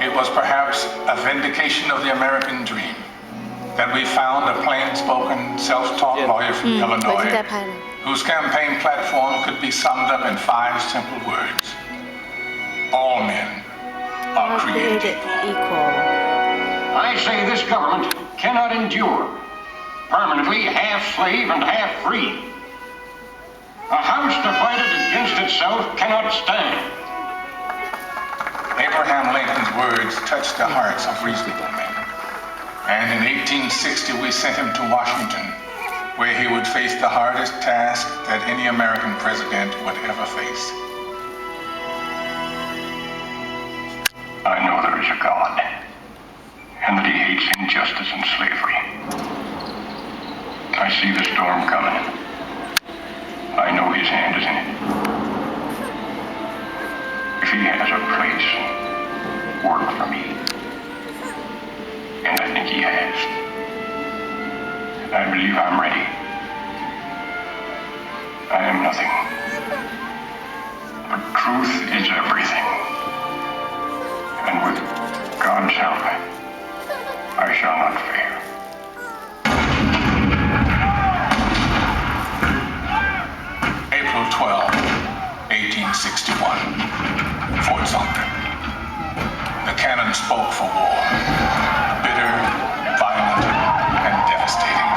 It was perhaps a vindication of the American dream that we found a plain-spoken, self-taught lawyer from 我已经 Illinois 在拍了。 whose campaign platform could be summed up in 5 simple words. All men are created equal. I say this government cannot endure, permanently half slave and half free. A house divided against itself cannot stand. Abraham Lincoln's words touched the hearts of reasonable men. And in 1860, we sent him to Washington, where he would face the hardest task that any American president would ever face. I know there is a God, and that he hates injustice and slavery. I see the storm coming. I know his hand is in it. If he has a place, work for me. And I think he has. I believe I'm ready. I am nothing. But truth is everything. And with God's help, I shall not fail. April 12, 1861, Fort Sumter. The cannon spoke for war, bitter, violent, and devastating.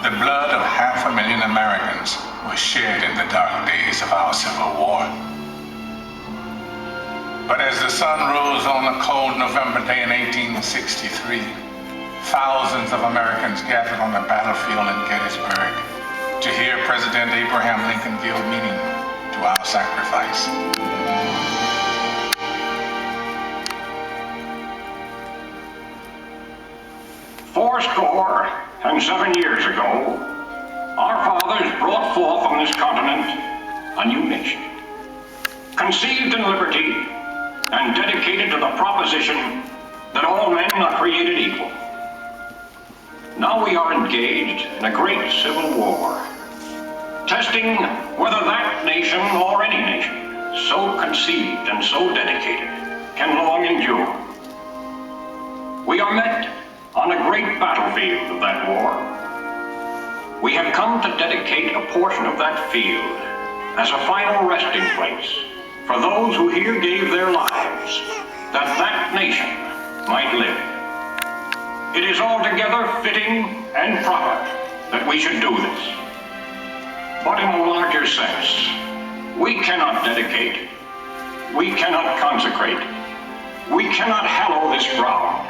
The blood of 500,000 Americans was shed in the dark days of our Civil War. But as the sun rose on a cold November day in 1863, thousands of Americans gathered on the battlefield in Gettysburg to hear President Abraham Lincoln give meaning to our sacrifice. Fourscore and 7 years ago, our fathers brought forth on this continent a new nation, conceived in liberty and dedicated to the proposition that all men are created equal. Now we are engaged in a great civil war, testing whether that nation or any nation so conceived and so dedicated can long endure. We are met on a great battlefield of that war. We have come to dedicate a portion of that field as a final resting place for those who here gave their lives that that nation might live. It is altogether fitting and proper that we should do this. But in a larger sense, we cannot dedicate, we cannot consecrate, we cannot hallow this ground.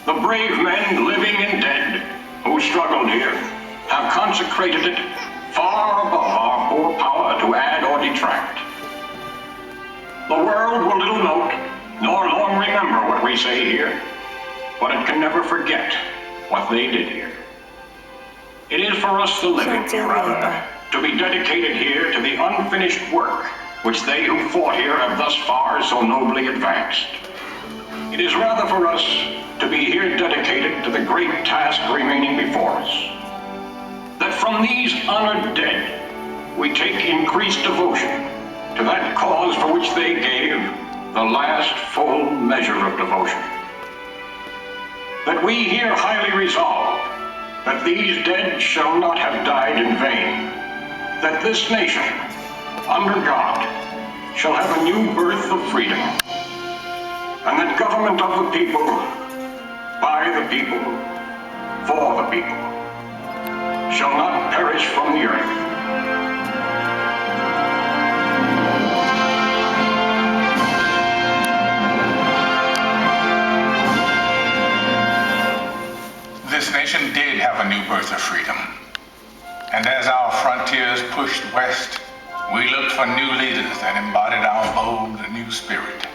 The brave men, living and dead, who struggled here, have consecrated it far above our poor power to add or detract. The world will little note, nor long remember what we say here, but it can never forget what they did here. It is for us, the living, rather, to be dedicated here to the unfinished work which they who fought here have thus far so nobly advanced. It is rather for us to be here dedicated to the great task remaining before us, that from these honored dead we take increased devotion to that cause for which they gave the last full measure of devotion. That we here highly resolve that these dead shall not have died in vain, that this nation, under God, shall have a new birth of freedom, and that government of the people, by the people, for the people, shall not perish from the earth. This nation did have a new birth of freedom. And as our frontiers pushed west, we looked for new leaders that embodied our bold new spirit.